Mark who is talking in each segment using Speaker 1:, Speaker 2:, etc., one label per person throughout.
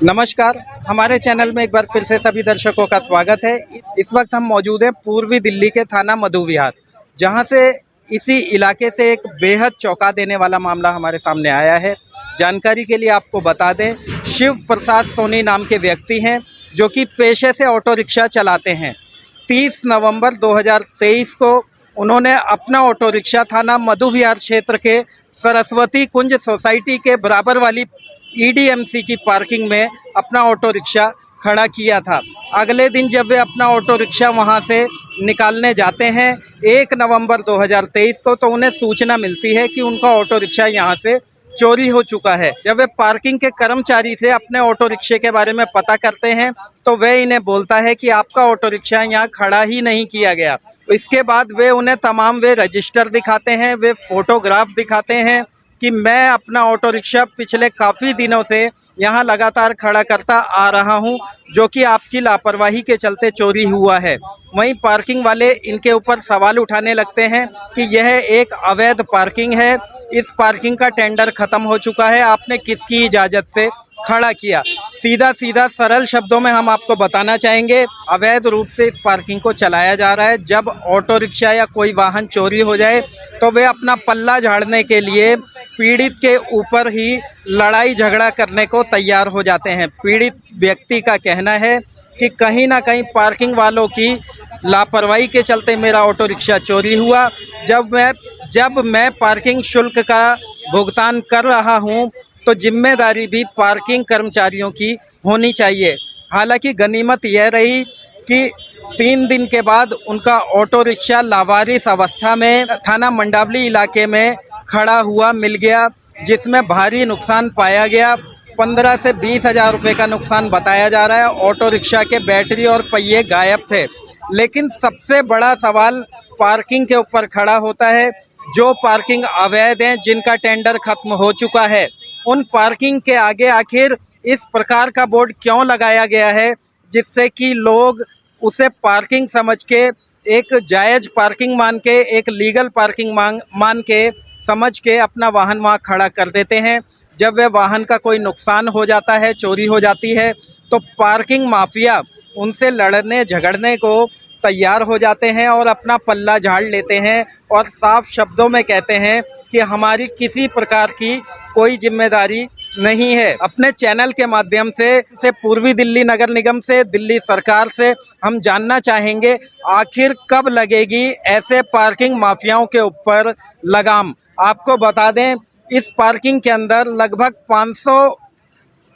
Speaker 1: नमस्कार। हमारे चैनल में एक बार फिर से सभी दर्शकों का स्वागत है। इस वक्त हम मौजूद हैं पूर्वी दिल्ली के थाना मधु विहार, जहां से इसी इलाके से एक बेहद चौंका देने वाला मामला हमारे सामने आया है। जानकारी के लिए आपको बता दें, शिव प्रसाद सोनी नाम के व्यक्ति हैं जो कि पेशे से ऑटो रिक्शा चलाते हैं। 30 नवंबर 2023 को उन्होंने अपना ऑटो रिक्शा थाना मधु विहार क्षेत्र के सरस्वती कुंज सोसाइटी के बराबर वाली ईडीएमसी की पार्किंग में अपना ऑटो रिक्शा खड़ा किया था। अगले दिन जब वे अपना ऑटो रिक्शा वहां से निकालने जाते हैं 1 नवंबर 2023 को, तो उन्हें सूचना मिलती है कि उनका ऑटो रिक्शा यहां से चोरी हो चुका है। जब वे पार्किंग के कर्मचारी से अपने ऑटो रिक्शे के बारे में पता करते हैं तो वह इन्हें बोलता है कि आपका ऑटो रिक्शा यहाँ खड़ा ही नहीं किया गया। इसके बाद वे उन्हें तमाम रजिस्टर दिखाते हैं, वे फोटोग्राफ दिखाते हैं कि मैं अपना ऑटो रिक्शा पिछले काफ़ी दिनों से यहाँ लगातार खड़ा करता आ रहा हूँ, जो कि आपकी लापरवाही के चलते चोरी हुआ है। वहीं पार्किंग वाले इनके ऊपर सवाल उठाने लगते हैं कि यह एक अवैध पार्किंग है, इस पार्किंग का टेंडर ख़त्म हो चुका है, आपने किसकी इजाज़त से खड़ा किया। सीधा सीधा सरल शब्दों में हम आपको बताना चाहेंगे, अवैध रूप से इस पार्किंग को चलाया जा रहा है। जब ऑटो रिक्शा या कोई वाहन चोरी हो जाए तो वे अपना पल्ला झाड़ने के लिए पीड़ित के ऊपर ही लड़ाई झगड़ा करने को तैयार हो जाते हैं। पीड़ित व्यक्ति का कहना है कि कहीं ना कहीं पार्किंग वालों की लापरवाही के चलते मेरा ऑटो रिक्शा चोरी हुआ। जब मैं पार्किंग शुल्क का भुगतान कर रहा हूं तो जिम्मेदारी भी पार्किंग कर्मचारियों की होनी चाहिए। हालांकि गनीमत यह रही कि 3 दिन के बाद उनका ऑटो रिक्शा लावारिस अवस्था में थाना मंडावली इलाके में खड़ा हुआ मिल गया, जिसमें भारी नुकसान पाया गया। 15 से 20 हज़ार रुपये का नुकसान बताया जा रहा है। ऑटो रिक्शा के बैटरी और पहिए गायब थे। लेकिन सबसे बड़ा सवाल पार्किंग के ऊपर खड़ा होता है। जो पार्किंग अवैध हैं, जिनका टेंडर खत्म हो चुका है, उन पार्किंग के आगे आखिर इस प्रकार का बोर्ड क्यों लगाया गया है, जिससे कि लोग उसे पार्किंग समझ के, एक जायज़ पार्किंग मान के, एक लीगल पार्किंग मान के समझ के अपना वाहन वहाँ खड़ा कर देते हैं। जब वह वाहन का कोई नुकसान हो जाता है, चोरी हो जाती है, तो पार्किंग माफिया उनसे लड़ने झगड़ने को तैयार हो जाते हैं और अपना पल्ला झाड़ लेते हैं और साफ शब्दों में कहते हैं कि हमारी किसी प्रकार की कोई जिम्मेदारी नहीं है। अपने चैनल के माध्यम से पूर्वी दिल्ली नगर निगम से, दिल्ली सरकार से हम जानना चाहेंगे, आखिर कब लगेगी ऐसे पार्किंग माफियाओं के ऊपर लगाम। आपको बता दें, इस पार्किंग के अंदर लगभग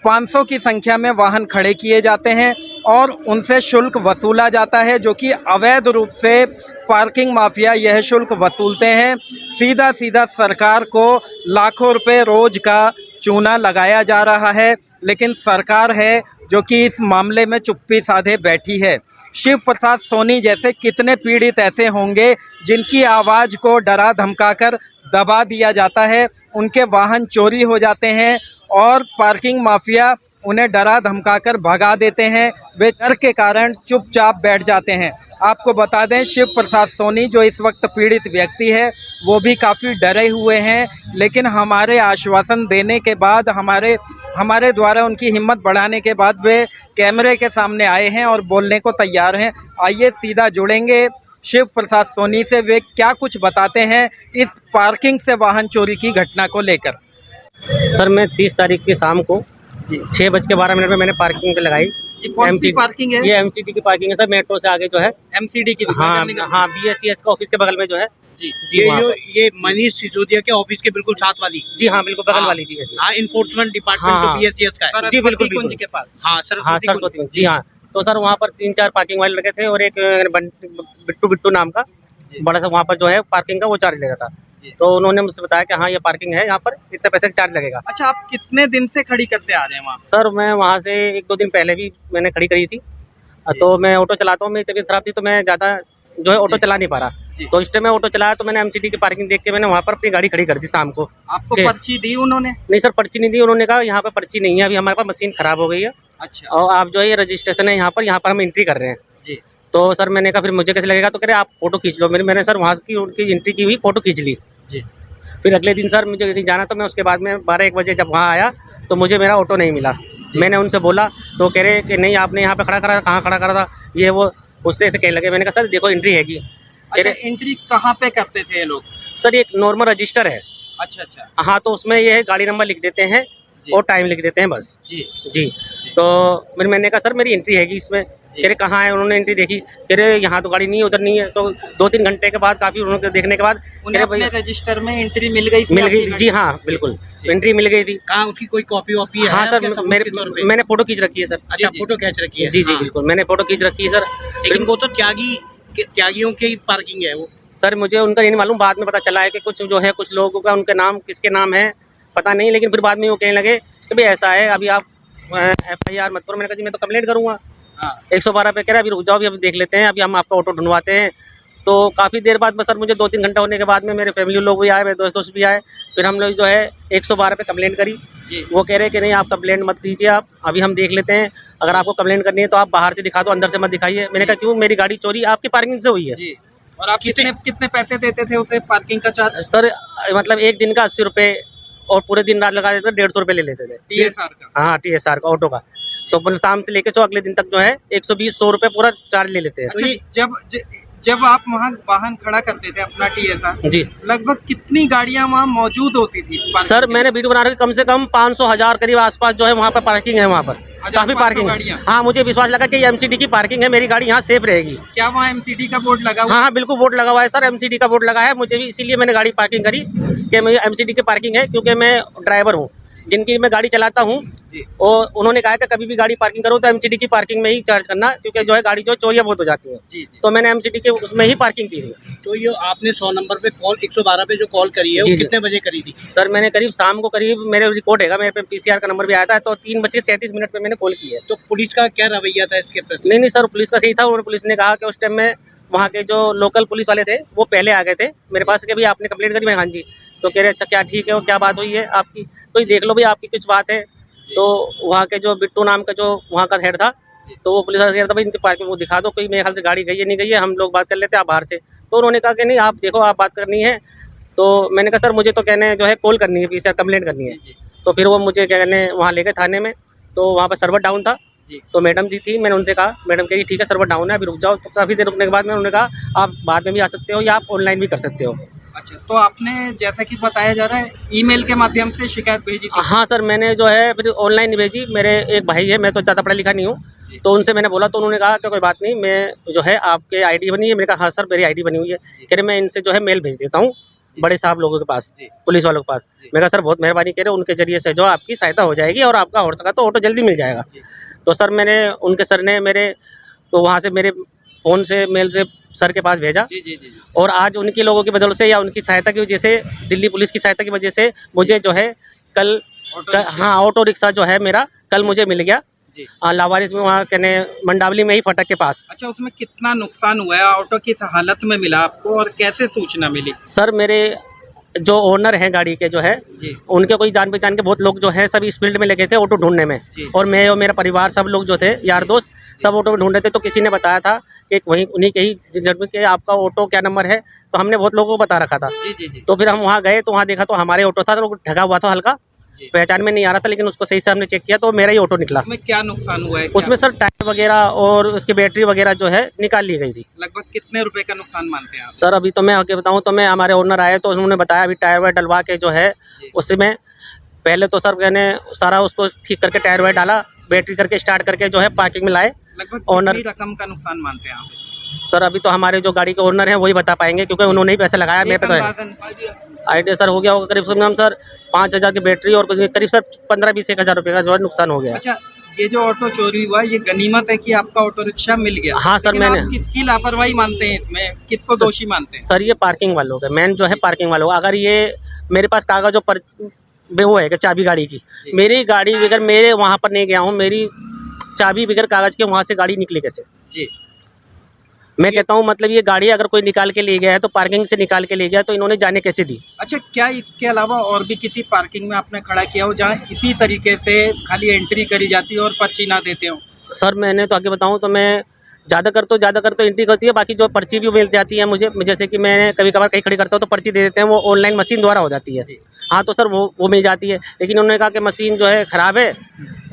Speaker 1: 500 की संख्या में वाहन खड़े किए जाते हैं और उनसे शुल्क वसूला जाता है, जो कि अवैध रूप से पार्किंग माफिया यह शुल्क वसूलते हैं। सीधा सीधा सरकार को लाखों रुपए रोज का चूना लगाया जा रहा है, लेकिन सरकार है जो कि इस मामले में चुप्पी साधे बैठी है। शिव प्रसाद सोनी जैसे कितने पीड़ित ऐसे होंगे जिनकी आवाज़ को डरा धमकाकर दबा दिया जाता है, उनके वाहन चोरी हो जाते हैं और पार्किंग माफिया उन्हें डरा धमकाकर भगा देते हैं। वे डर के कारण चुपचाप बैठ जाते हैं। आपको बता दें, शिव प्रसाद सोनी जो इस वक्त पीड़ित व्यक्ति है, वो भी काफ़ी डरे हुए हैं, लेकिन हमारे आश्वासन देने के बाद, हमारे द्वारा उनकी हिम्मत बढ़ाने के बाद वे कैमरे के सामने आए हैं और बोलने को तैयार हैं। आइए सीधा जुड़ेंगे शिव प्रसाद सोनी से, वे क्या कुछ बताते हैं इस पार्किंग से वाहन चोरी की घटना को लेकर।
Speaker 2: सर, मैं 30 तारीख की शाम को 6:12 में मैंने पार्किंग लगाई।
Speaker 1: कौन सी पार्किंग है?
Speaker 2: ये एमसीडी की पार्किंग है सर, मेट्रो से आगे जो है
Speaker 1: एमसीडी की।
Speaker 2: हाँ, बीएससीएस का ऑफिस के बगल में जो है जी
Speaker 3: ये मनीष सिसोदिया के ऑफिस के बिल्कुल साथ वाली।
Speaker 2: जी हाँ, बिल्कुल बगल वाली जी है जी।
Speaker 3: हाँ, इन्फोर्समेंट डिपार्टमेंट जो बीएससीएस का है।
Speaker 2: जी बिल्कुल बिल्कुल
Speaker 3: के पास। हाँ,
Speaker 2: सरस्वती जी हाँ। तो सर वहाँ पर 3-4 पार्किंग वाले लगे थे और एक बिट्टू नाम का बड़ा सा वहाँ पर जो है पार्किंग का वो चार्ज लेगा था। तो उन्होंने मुझसे बताया कि हाँ ये पार्किंग है, यहाँ पर इतने पैसे का चार्ज लगेगा।
Speaker 1: अच्छा, आप कितने दिन से खड़ी करते आ रहे हैं वहाँ?
Speaker 2: सर, मैं वहाँ से 1-2 दिन पहले भी मैंने खड़ी करी थी। तो मैं ऑटो चलाता हूँ, मेरी तबीयत खराब थी तो मैं ज़्यादा जो है ऑटो चला नहीं पा रहा। तो इस टाइम मैं ऑटो चलाया तो मैंने एमसीडी की पार्किंग देख के मैंने वहाँ पर अपनी गाड़ी खड़ी कर दी शाम को।
Speaker 1: आपको पर्ची दी उन्होंने?
Speaker 2: नहीं सर, पर्ची नहीं दी। उन्होंने कहा यहाँ पर पर्ची नहीं है, अभी हमारे पास मशीन खराब हो गई है।
Speaker 1: अच्छा।
Speaker 2: और आप जो है ये रजिस्ट्रेशन है यहाँ पर हम एंट्री कर रहे हैं
Speaker 1: जी।
Speaker 2: तो सर मैंने कहा फिर मुझे कैसे लगेगा, तो कह रहे आप फोटो खींच लो। मैंने सर वहाँ की उनकी एंट्री की हुई फोटो खींच ली
Speaker 1: जी।
Speaker 2: फिर अगले दिन सर मुझे कहीं जाना, तो मैं उसके बाद में 12-1 बजे जब वहाँ आया तो मुझे मेरा ऑटो नहीं मिला। मैंने उनसे बोला तो कह रहे कि नहीं आपने यहाँ पे खड़ा करा था, कहाँ खड़ा करा था, ये वो उससे ऐसे कहने लगे। मैंने कहा सर देखो एंट्री हैगी। कह
Speaker 1: अच्छा,
Speaker 2: रहे
Speaker 1: एंट्री कहाँ पे करते थे ये लोग?
Speaker 2: सर ये एक नॉर्मल रजिस्टर है।
Speaker 1: अच्छा अच्छा
Speaker 2: हाँ, तो उसमें ये है गाड़ी नंबर लिख देते हैं
Speaker 1: जी।
Speaker 2: और टाइम लिख देते हैं बस
Speaker 1: जी
Speaker 2: जी। तो मैंने कहा सर मेरी एंट्री हैगी इसमें। कह रहे कहाँ है? उन्होंने एंट्री देखी, कह रहे यहाँ तो गाड़ी नहीं है, उधर नहीं है। तो 2-3 घंटे के बाद काफ़ी उन्होंने देखने के बाद कह
Speaker 1: उन्हें
Speaker 2: रहे
Speaker 1: अपने
Speaker 2: भाई
Speaker 1: रजिस्टर में एंट्री मिल गई थी
Speaker 2: मिल
Speaker 1: आपकी
Speaker 2: गई थी।
Speaker 1: गाड़ी?
Speaker 2: जी हाँ बिल्कुल, एंट्री मिल गई थी।
Speaker 3: कहाँ उसकी कोई कॉपी वॉपी है?
Speaker 2: हाँ
Speaker 3: आपके
Speaker 2: सर
Speaker 3: सबूत
Speaker 2: मेरे
Speaker 3: के तौर पे?
Speaker 2: मैंने फ़ोटो खींच रखी है सर।
Speaker 3: अच्छा,
Speaker 1: जी।
Speaker 3: फोटो खींच रखी है।
Speaker 2: जी जी
Speaker 3: हाँ।
Speaker 2: बिल्कुल, मैंने फ़ोटो खींच रखी है सर।
Speaker 3: लेकिन वो तो त्यागियों की पार्किंग है वो।
Speaker 2: सर मुझे उनका नहीं मालूम, बाद में पता चला है कि कुछ जो है कुछ लोगों का उनके नाम किसके नाम है पता नहीं, लेकिन फिर बाद में वो कहने लगे कि भाई ऐसा है अभी आप FIR मत करो। मैंने कहा जी मैं तो कंप्लेंट करूँगा।
Speaker 1: हाँ
Speaker 2: 112 पे कह रहा है अभी रुक जाओ, अभी देख लेते हैं, अभी हम आपका ऑटो ढूंढवाते हैं। तो काफ़ी देर बाद बस सर मुझे 2-3 घंटा होने के बाद में मेरे फैमिली लोग भी आए, मेरे दोस्त भी आए। फिर हम लोग जो है 112 पे कंप्लेंट करी।
Speaker 1: जी
Speaker 2: वो कह रहे कि नहीं आप कंप्लेंट मत कीजिए, आप अभी हम देख लेते हैं, अगर आपको कंप्लेंट करनी है तो आप बाहर से दिखा दो, अंदर से मत दिखाइए। मैंने कहा क्यों? मेरी गाड़ी चोरी आपकी पार्किंग से हुई है।
Speaker 1: जी। और आप कितने कितने पैसे देते थे उसे पार्किंग का चार्ज?
Speaker 2: सर मतलब एक दिन का 80 रुपये और पूरे दिन रात लगा देते थे 150 रुपये ले लेते थे।
Speaker 1: TSR का?
Speaker 2: हाँ TSR का ऑटो का। तो मतलब शाम से लेके अगले दिन तक जो है 120-100 रुपये पूरा चार्ज ले लेते हैं।
Speaker 1: अच्छा, जब आप वहाँ वाहन खड़ा करते थे अपना TSR,
Speaker 2: जी
Speaker 1: लगभग कितनी गाड़ियाँ वहाँ मौजूद होती थी पार्किंग
Speaker 2: सर
Speaker 1: के
Speaker 2: मैंने वीडियो बना रखी, कम से कम 500,000 करीब आसपास जो है वहाँ पर पार्किंग है, वहाँ पर काफ़ी
Speaker 1: 1500
Speaker 2: पार्किंग है।
Speaker 1: गाड़ियाँ?
Speaker 2: हाँ मुझे विश्वास लगा कि ये MCD की पार्किंग है, मेरी गाड़ी यहाँ सेफ रहेगी।
Speaker 1: लिए? क्या वहाँ MCD का बोर्ड लगा हुआ?
Speaker 2: हाँ हाँ बिल्कुल बोर्ड लगा हुआ है सर, MCD का बोर्ड लगा है। मुझे भी इसीलिए मैंने गाड़ी पार्किंग करी कि मुझे MCD की पार्किंग है, क्योंकि मैं ड्राइवर हूँ जिनकी मैं गाड़ी चलाता हूँ।
Speaker 1: जी
Speaker 2: और उन्होंने कहा कि कभी भी गाड़ी पार्किंग करो तो MCD की पार्किंग में ही चार्ज करना, क्योंकि जो है गाड़ी जो चोरियाँ बहुत हो जाती है।
Speaker 1: जी जी।
Speaker 2: तो मैंने MCD के उसमें ही पार्किंग की थी।
Speaker 3: तो ये आपने 100 नंबर पे कॉल 112 पे जो कॉल करी है
Speaker 2: जी,
Speaker 3: वो
Speaker 2: जी।
Speaker 3: कितने बजे करी थी?
Speaker 2: सर मैंने करीब शाम को करीब मेरे रिकॉर्ड है, मेरे पे PCR का नंबर भी आया था, तो 3:37 पे मैंने कॉल की है।
Speaker 3: तो पुलिस का क्या रवैया था इसके प्रति?
Speaker 2: नहीं सर पुलिस का सही था। और पुलिस ने कहा कि उस टाइम में वहाँ के जो लोकल पुलिस वाले थे वो पहले आ गए थे मेरे पास कि भाई आपने कंप्लेंट करी? मैं हाँ जी। तो कह रहे अच्छा क्या ठीक है, वो क्या बात हुई है आपकी? तो ये देख लो भाई आपकी कुछ बात है। तो वहाँ के जो बिट्टू नाम का जो वहाँ का हेड था, तो वो पुलिस वाला कह रहा था भाई इनकी पार्किंग वो दिखा दो, कोई मेरे ख्याल से गाड़ी गई है नहीं गई है, हम लोग बात कर लेते हैं, आप बाहर से। तो उन्होंने कहा कि नहीं आप देखो आप बात करनी है। तो मैंने कहा सर मुझे तो कहने जो है कॉल करनी है, PCR कंप्लेंट करनी है। तो फिर वो मुझे क्या कहने वहाँ ले गए थाने में। तो वहाँ पर सर्वर डाउन था।
Speaker 1: जी।
Speaker 2: तो मैडम जी थी, मैंने उनसे कहा, मैडम कह रही ठीक है सर्वर डाउन है अभी रुक जाओ। तो काफ़ी देर रुकने के बाद में उन्होंने कहा आप बाद में भी आ सकते हो या आप ऑनलाइन भी कर सकते हो।
Speaker 1: अच्छा, तो आपने जैसा कि बताया जा रहा है ईमेल के माध्यम से शिकायत भेजी थी?
Speaker 2: हाँ सर मैंने जो है फिर ऑनलाइन नहीं भेजी। मेरे एक भाई है, मैं तो ज़्यादा पढ़ा लिखा नहीं हूँ, तो उनसे मैंने बोला तो उन्होंने कहा कि कोई बात नहीं, मैं जो है आपके ID बनी है। मैंने कहा हाँ सर मेरी ID बनी हुई है। कह रहे मैं इनसे जो है मेल भेज देता हूँ बड़े साहब लोगों के पास, पुलिस वालों के पास। मैं कहा सर बहुत मेहरबानी कह रहे उनके जरिए से जो आपकी सहायता हो जाएगी और आपका हो सका तो ऑटो जल्दी मिल जाएगा। तो सर मैंने उनके सर ने मेरे तो वहाँ से मेरे फ़ोन से मेल से सर के पास भेजा।
Speaker 1: जी जी जी जी।
Speaker 2: और आज उनके लोगों की बदौलत से या उनकी सहायता की वजह से, दिल्ली पुलिस की सहायता की वजह से मुझे जो है कल हाँ ऑटो रिक्शा जो है मेरा कल मुझे मिल गया।
Speaker 1: जी।
Speaker 2: लावारिस में वहाँ कहने मंडावली में ही फटक के पास।
Speaker 1: अच्छा, उसमें कितना नुकसान हुआ है? ऑटो किस हालत में मिला आपको और कैसे सूचना मिली?
Speaker 2: सर मेरे जो ओनर हैं गाड़ी के जो है
Speaker 1: जी
Speaker 2: उनके कोई जान पहचान के बहुत लोग जो है सब इस फील्ड में लगे थे ऑटो ढूंढने में।
Speaker 1: जी।
Speaker 2: और मैं और मेरा परिवार सब लोग जो थे यार दोस्त सब ऑटो में ढूंढ रहे थे। तो किसी ने बताया था कि वहीं उन्हीं के ही जगह के आपका ऑटो क्या नंबर है, तो हमने बहुत लोगों को बता रखा था।
Speaker 1: जी जी जी।
Speaker 2: तो फिर हम वहाँ गए तो वहाँ देखा तो हमारे ऑटो था, तो वो ढका हुआ था हल्का,
Speaker 1: जी।
Speaker 2: पहचान में नहीं आ रहा था, लेकिन उसको सही से हमने चेक किया तो मेरा ही ऑटो निकला।
Speaker 1: उसमें क्या नुकसान हुआ है?
Speaker 2: उसमें सर टायर वगैरह और उसकी बैटरी वगैरह जो है निकाल ली गई थी।
Speaker 1: लगभग कितने रुपए का नुकसान मानते हैं आप?
Speaker 2: सर अभी तो मैं आगे बताऊं तो मैं हमारे ओनर आए तो उन्होंने बताया अभी टायर वायर डलवा के जो है
Speaker 1: जी।
Speaker 2: उसमें पहले तो सर मैंने सारा उसको ठीक करके टायर वायर डाला, बैटरी करके स्टार्ट करके जो है पार्किंग में लाए।
Speaker 1: लगभग
Speaker 2: ओनर-
Speaker 1: कितनी रकम का नुकसान मानते हैं आप?
Speaker 2: सर अभी तो हमारे जो गाड़ी के ओनर हैं वही बता पाएंगे, क्योंकि उन्होंने ही पैसे लगाया। मेरे
Speaker 1: एक
Speaker 2: पे तो है
Speaker 1: अंदाजन
Speaker 2: आइडिया सर हो गया होगा करीब कम सर 5,000 की बैटरी और कुछ करीब सर 15-20 रुपये का जो है नुकसान हो गया।
Speaker 1: अच्छा, ये जो ऑटो चोरी हुआ ये गनीमत है कि आपका ऑटो रिक्शा मिल गया।
Speaker 2: हाँ सर,
Speaker 1: लेकिन
Speaker 2: मैंने-
Speaker 1: आप किसकी लापरवाही मानते हैं इसमें? किसको
Speaker 2: सर-
Speaker 1: दोषी मानते हैं?
Speaker 2: सर ये पार्किंग वालों का मेन जो है पार्किंग वालों का। अगर ये मेरे पास कागज पर वो है कि चाबी गाड़ी की, मेरी गाड़ी बगैर मेरे वहाँ पर नहीं गया हूँ, मेरी चाबी बगैर कागज के वहाँ से गाड़ी निकली कैसे?
Speaker 1: जी।
Speaker 2: मैं कहता हूँ मतलब ये गाड़ी अगर कोई निकाल के ले गया है तो पार्किंग से निकाल के ले गया, तो इन्होंने जाने कैसे दी?
Speaker 1: अच्छा, क्या इसके अलावा और भी किसी पार्किंग में आपने खड़ा किया हो जहाँ इसी तरीके से खाली एंट्री करी जाती है और पर्ची ना देते हो?
Speaker 2: सर मैंने तो आगे बताऊँ तो मैं ज़्यादातर तो एंट्री करती है, बाकी जो पर्ची भी मिल जाती है मुझे, जैसे कि मैंने कभी कभार कहीं खड़ी करता हूँ तो पर्ची दे देते हैं, वो ऑनलाइन मशीन द्वारा हो जाती है। हाँ तो सर वो मिल जाती है, लेकिन उन्होंने कहा कि मशीन जो है ख़राब है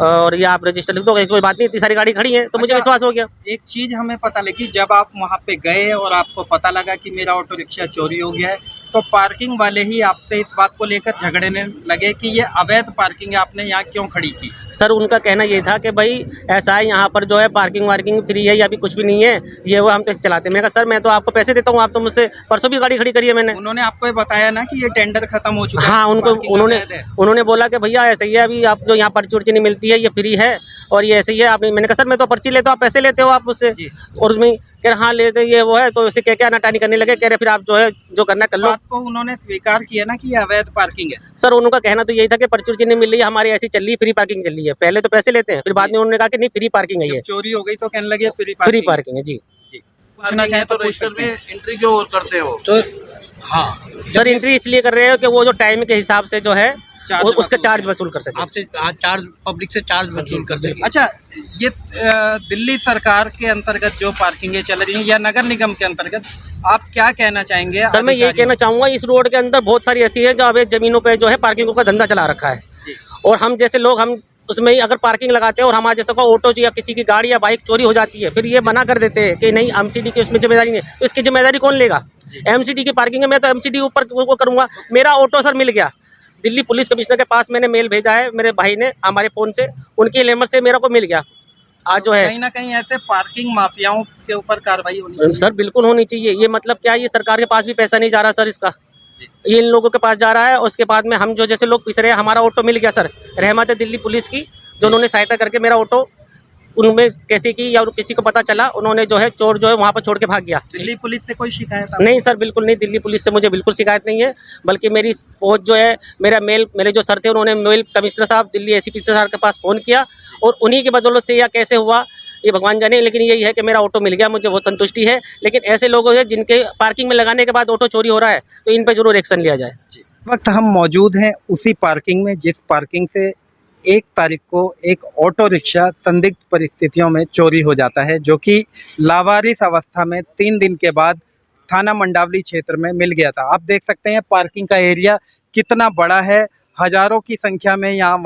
Speaker 2: और ये आप रजिस्टर लिख दो। कोई बात नहीं, इतनी सारी गाड़ी खड़ी है, तो मुझे
Speaker 1: अच्छा,
Speaker 2: विश्वास हो गया।
Speaker 1: एक चीज हमें पता लगी, जब आप वहाँ पे गए और आपको पता लगा कि मेरा ऑटो रिक्शा चोरी हो गया है, तो पार्किंग वाले ही आपसे इस बात को लेकर झगड़ने लगे कि ये अवैध पार्किंग है, आपने यहाँ क्यों खड़ी की?
Speaker 2: सर उनका कहना ये था कि भाई ऐसा है, यहाँ पर जो है पार्किंग वार्किंग फ्री है या भी कुछ भी नहीं है, ये वो हम तो ऐसे चलाते हैं। मैंने कहा सर मैं तो आपको पैसे देता हूँ, आप तो मुझसे परसों भी गाड़ी खड़ी करी है मैंने।
Speaker 1: उन्होंने आपको ये बताया ना कि ये टेंडर खत्म हो चुका है?
Speaker 2: हाँ उनको
Speaker 1: पार्किंग अवैध है।
Speaker 2: उन्होंने बोला कि भैया ऐसे ही है, अभी आप जो यहाँ पर्ची उर्ची नहीं मिलती है, ये फ्री है और ये ऐसे ही है। आप मैंने कहा सर मैं तो पर्ची लेता हूँ, आप पैसे लेते हो आप मुझसे,
Speaker 1: जी।
Speaker 2: और उसमें कह रहे हाँ लेते ये वो है, तो इसे कह के आनाकानी करने लगे। कह रहे फिर आप जो है जो करना कर लो।
Speaker 1: बात को उन्होंने स्वीकार किया ना कि ये अवैध पार्किंग है?
Speaker 2: सर उनका कहना तो यही था कि पर्ची उर्ची नहीं मिल रही है, हमारी ऐसी चल रही है, फ्री पार्किंग चल रही है। पहले तो पैसे लेते हैं, फिर बाद में उन्होंने कहा कि नहीं फ्री पार्किंग है,
Speaker 1: जब
Speaker 2: ये
Speaker 1: चोरी हो गई तो कहने लगे फ्री
Speaker 2: फ्री
Speaker 1: पार्किंग।
Speaker 2: पार्किंग है। जी
Speaker 1: पूछना चाहें तो पूछ
Speaker 3: रजिस्टर
Speaker 1: सकते
Speaker 3: में
Speaker 1: हैं।
Speaker 3: एंट्री क्यों और करते हो?
Speaker 2: तो
Speaker 3: हाँ,
Speaker 2: सर एंट्री इसलिए कर रहे हो कि वो जो टाइम के हिसाब से जो है
Speaker 1: चार्ज
Speaker 2: उसका
Speaker 1: वसूल
Speaker 2: चार्ज
Speaker 1: करें।
Speaker 2: वसूल कर सके।
Speaker 3: आपसे चार्ज पब्लिक से चार्ज वसूल करते हैं।
Speaker 1: अच्छा, ये दिल्ली सरकार के अंतर्गत जो पार्किंगें चल रही हैं या नगर निगम के अंतर्गत, आप क्या कहना चाहेंगे?
Speaker 2: सर मैं यही कहना चाहूँगा, इस रोड के अंदर बहुत सारी ऐसी है जो अवैध जमीनों पे जो है पार्किंगों का धंधा चला रखा है,
Speaker 1: जी।
Speaker 2: और हम जैसे लोग हम उसमें ही अगर पार्किंग लगाते हैं और हमारे जैसा का ऑटो या किसी की गाड़ी या बाइक चोरी हो जाती है, फिर ये मना कर देते हैं कि नहीं एमसीडी की उसमें जिम्मेदारी नहीं है, तो इसकी जिम्मेदारी कौन लेगा? एमसीडी की पार्किंग है, मैं तो एमसीडी ऊपर वो करूँगा। मेरा ऑटो सर मिल गया, दिल्ली पुलिस कमिश्नर के पास मैंने मेल भेजा है मेरे भाई ने हमारे फ़ोन से, उनकी लेमर से मेरा को मिल गया। आज जो है
Speaker 1: कहीं ना कहीं ऐसे पार्किंग माफियाओं के ऊपर कार्रवाई होनी चाहिए।
Speaker 2: सर बिल्कुल होनी चाहिए। ये मतलब क्या है, ये सरकार के पास भी पैसा नहीं जा रहा सर इसका,
Speaker 1: जी।
Speaker 2: ये इन लोगों के पास जा रहा है। और उसके बाद में हम जो जैसे लोग पिस रहे हैं, हमारा ऑटो मिल गया सर, रहमत है दिल्ली पुलिस की, जो उन्होंने सहायता करके मेरा ऑटो उनमें कैसे की या किसी को पता चला, उन्होंने जो है चोर जो है वहाँ पर छोड़ के भाग गया।
Speaker 1: दिल्ली पुलिस से कोई शिकायत आपको?
Speaker 2: नहीं सर बिल्कुल नहीं, दिल्ली पुलिस से मुझे बिल्कुल शिकायत नहीं है, बल्कि मेरी पहुँच जो है, मेरे जो सर थे उन्होंने मेल कमिश्नर साहब दिल्ली एसीपी सर के पास फ़ोन किया, और उन्हीं की बदौलत से या कैसे हुआ ये भगवान जाने, लेकिन यही है कि मेरा ऑटो मिल गया, मुझे बहुत संतुष्टि है। लेकिन ऐसे लोगों से जिनके पार्किंग में लगाने के बाद ऑटो चोरी हो रहा है, तो इन पर जरूर एक्शन लिया जाए।
Speaker 1: इस वक्त हम मौजूद हैं उसी पार्किंग में जिस पार्किंग से 1 तारीख को एक ऑटो रिक्शा संदिग्ध परिस्थितियों में चोरी हो जाता है, जो कि लावारिस अवस्था में 3 दिन के बाद थाना मंडावली क्षेत्र में मिल गया था। आप देख सकते हैं पार्किंग का एरिया कितना बड़ा है, हजारों की संख्या में यहाँ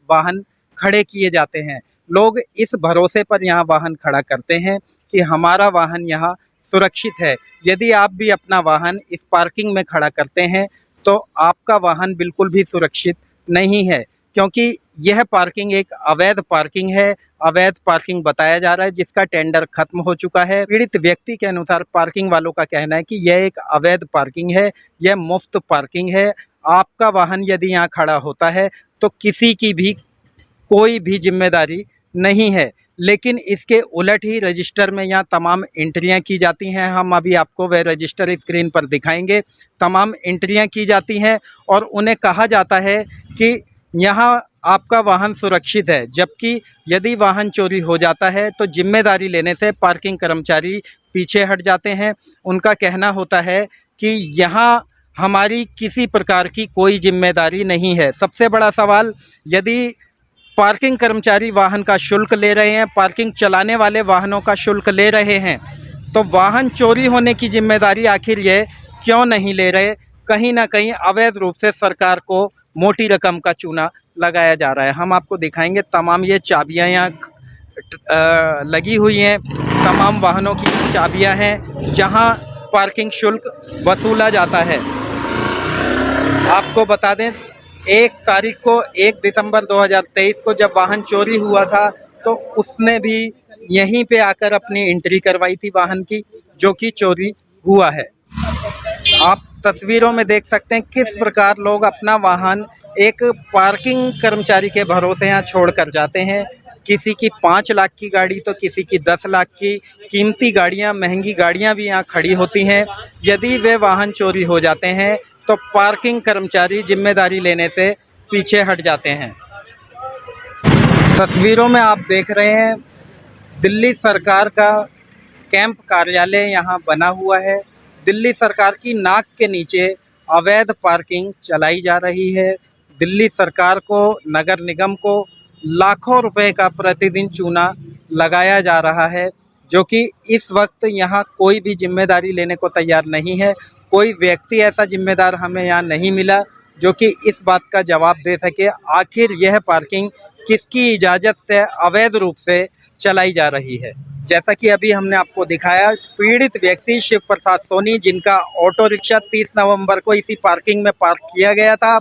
Speaker 1: वाहन खड़े किए जाते हैं। लोग इस भरोसे पर यहाँ वाहन खड़ा करते हैं कि हमारा वाहन यहाँ सुरक्षित है। यदि आप भी अपना वाहन इस पार्किंग में खड़ा करते हैं तो आपका वाहन बिल्कुल भी सुरक्षित नहीं है, क्योंकि यह पार्किंग एक अवैध पार्किंग है। अवैध पार्किंग बताया जा रहा है जिसका टेंडर खत्म हो चुका है। पीड़ित व्यक्ति के अनुसार पार्किंग वालों का कहना है कि यह एक अवैध पार्किंग है, यह मुफ्त पार्किंग है। आपका वाहन यदि यहाँ खड़ा होता है तो किसी की भी कोई भी जिम्मेदारी नहीं है, लेकिन इसके उलट ही रजिस्टर में यहाँ तमाम एंट्रियाँ की जाती हैं। हम अभी आपको वह रजिस्टर स्क्रीन पर दिखाएंगे। तमाम एंट्रियाँ की जाती हैं और उन्हें कहा जाता है कि यहाँ आपका वाहन सुरक्षित है, जबकि यदि वाहन चोरी हो जाता है तो जिम्मेदारी लेने से पार्किंग कर्मचारी पीछे हट जाते हैं। उनका कहना होता है कि यहाँ हमारी किसी प्रकार की कोई जिम्मेदारी नहीं है। सबसे बड़ा सवाल, यदि पार्किंग कर्मचारी वाहन का शुल्क ले रहे हैं, पार्किंग चलाने वाले वाहनों का शुल्क ले रहे हैं, तो वाहन चोरी होने की जिम्मेदारी आखिर ये क्यों नहीं ले रहे? कहीं ना कहीं अवैध रूप से सरकार को मोटी रकम का चूना लगाया जा रहा है। हम आपको दिखाएंगे तमाम ये चाबियां यहाँ लगी हुई हैं, तमाम वाहनों की चाबियां हैं जहां पार्किंग शुल्क वसूला जाता है। आपको बता दें 1 तारीख को 1 दिसंबर 2023 को जब वाहन चोरी हुआ था तो उसने भी यहीं पे आकर अपनी एंट्री करवाई थी वाहन की, जो कि चोरी हुआ है। आप तस्वीरों में देख सकते हैं किस प्रकार लोग अपना वाहन एक पार्किंग कर्मचारी के भरोसे यहाँ छोड़ कर जाते हैं। किसी की 5 लाख की गाड़ी तो किसी की 10 लाख की कीमती गाड़ियाँ, महंगी गाड़ियाँ भी यहाँ खड़ी होती हैं। यदि वे वाहन चोरी हो जाते हैं तो पार्किंग कर्मचारी जिम्मेदारी लेने से पीछे हट जाते हैं। तस्वीरों में आप देख रहे हैं दिल्ली सरकार का कैंप कार्यालय यहाँ बना हुआ है। दिल्ली सरकार की नाक के नीचे अवैध पार्किंग चलाई जा रही है। दिल्ली सरकार को, नगर निगम को लाखों रुपए का प्रतिदिन चूना लगाया जा रहा है, जो कि इस वक्त यहाँ कोई भी जिम्मेदारी लेने को तैयार नहीं है। कोई व्यक्ति ऐसा जिम्मेदार हमें यहाँ नहीं मिला जो कि इस बात का जवाब दे सके आखिर यह पार्किंग किसकी इजाज़त से अवैध रूप से चलाई जा रही है। जैसा कि अभी हमने आपको दिखाया, पीड़ित व्यक्ति शिव प्रसाद सोनी, जिनका ऑटो रिक्शा 30 नवंबर को इसी पार्किंग में पार्क किया गया था,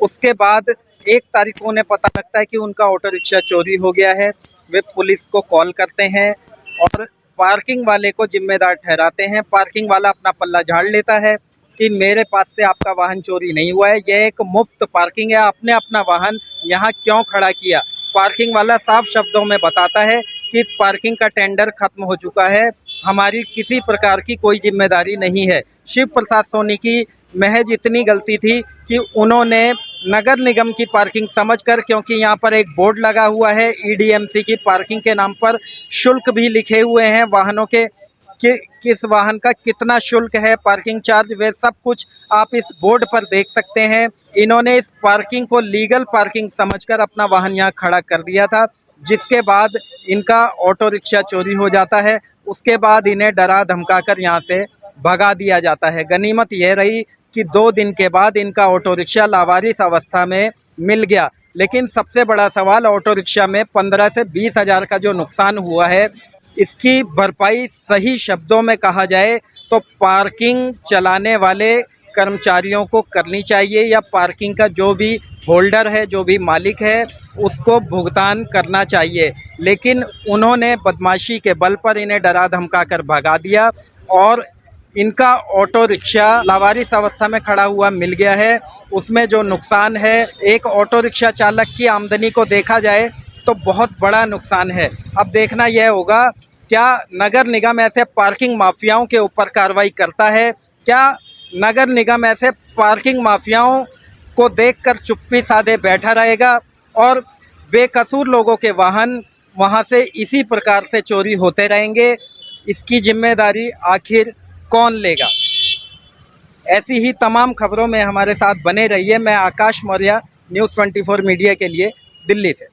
Speaker 1: उसके बाद 1 तारीख को उन्हें पता लगता है कि उनका ऑटो रिक्शा चोरी हो गया है। वे पुलिस को कॉल करते हैं और पार्किंग वाले को जिम्मेदार ठहराते हैं। पार्किंग वाला अपना पल्ला झाड़ लेता है कि मेरे पास से आपका वाहन चोरी नहीं हुआ है, यह एक मुफ्त पार्किंग है, आपने अपना वाहन यहाँ क्यों खड़ा किया। पार्किंग वाला साफ शब्दों में बताता है कि इस पार्किंग का टेंडर खत्म हो चुका है, हमारी किसी प्रकार की कोई जिम्मेदारी नहीं है। शिव प्रसाद सोनी की महज इतनी गलती थी कि उन्होंने नगर निगम की पार्किंग समझकर, क्योंकि यहाँ पर एक बोर्ड लगा हुआ है ईडीएमसी की पार्किंग के नाम पर, शुल्क भी लिखे हुए हैं वाहनों के कि किस वाहन का कितना शुल्क है, पार्किंग चार्ज, वे सब कुछ आप इस बोर्ड पर देख सकते हैं। इन्होंने इस पार्किंग को लीगल पार्किंग समझकर अपना वाहन यहाँ खड़ा कर दिया था, जिसके बाद इनका ऑटो रिक्शा चोरी हो जाता है। उसके बाद इन्हें डरा धमकाकर यहाँ से भगा दिया जाता है। गनीमत यह रही कि 2 दिन के बाद इनका ऑटो रिक्शा लावारिस अवस्था में मिल गया। लेकिन सबसे बड़ा सवाल, ऑटो रिक्शा में 15 से 20 हज़ार का जो नुकसान हुआ है, इसकी भरपाई सही शब्दों में कहा जाए तो पार्किंग चलाने वाले कर्मचारियों को करनी चाहिए, या पार्किंग का जो भी होल्डर है, जो भी मालिक है, उसको भुगतान करना चाहिए। लेकिन उन्होंने बदमाशी के बल पर इन्हें डरा धमका कर भगा दिया और इनका ऑटो रिक्शा लावारिस अवस्था में खड़ा हुआ मिल गया है। उसमें जो नुकसान है, एक ऑटो रिक्शा चालक की आमदनी को देखा जाए तो बहुत बड़ा नुकसान है। अब देखना यह होगा, क्या नगर निगम ऐसे पार्किंग माफियाओं के ऊपर कार्रवाई करता है? क्या नगर निगम ऐसे पार्किंग माफियाओं को देखकर चुप्पी साधे बैठा रहेगा और बेकसूर लोगों के वाहन वहां से इसी प्रकार से चोरी होते रहेंगे? इसकी जिम्मेदारी आखिर कौन लेगा? ऐसी ही तमाम खबरों में हमारे साथ बने रहिए। मैं आकाश मौर्य, न्यूज़ 24 मीडिया के लिए, दिल्ली से।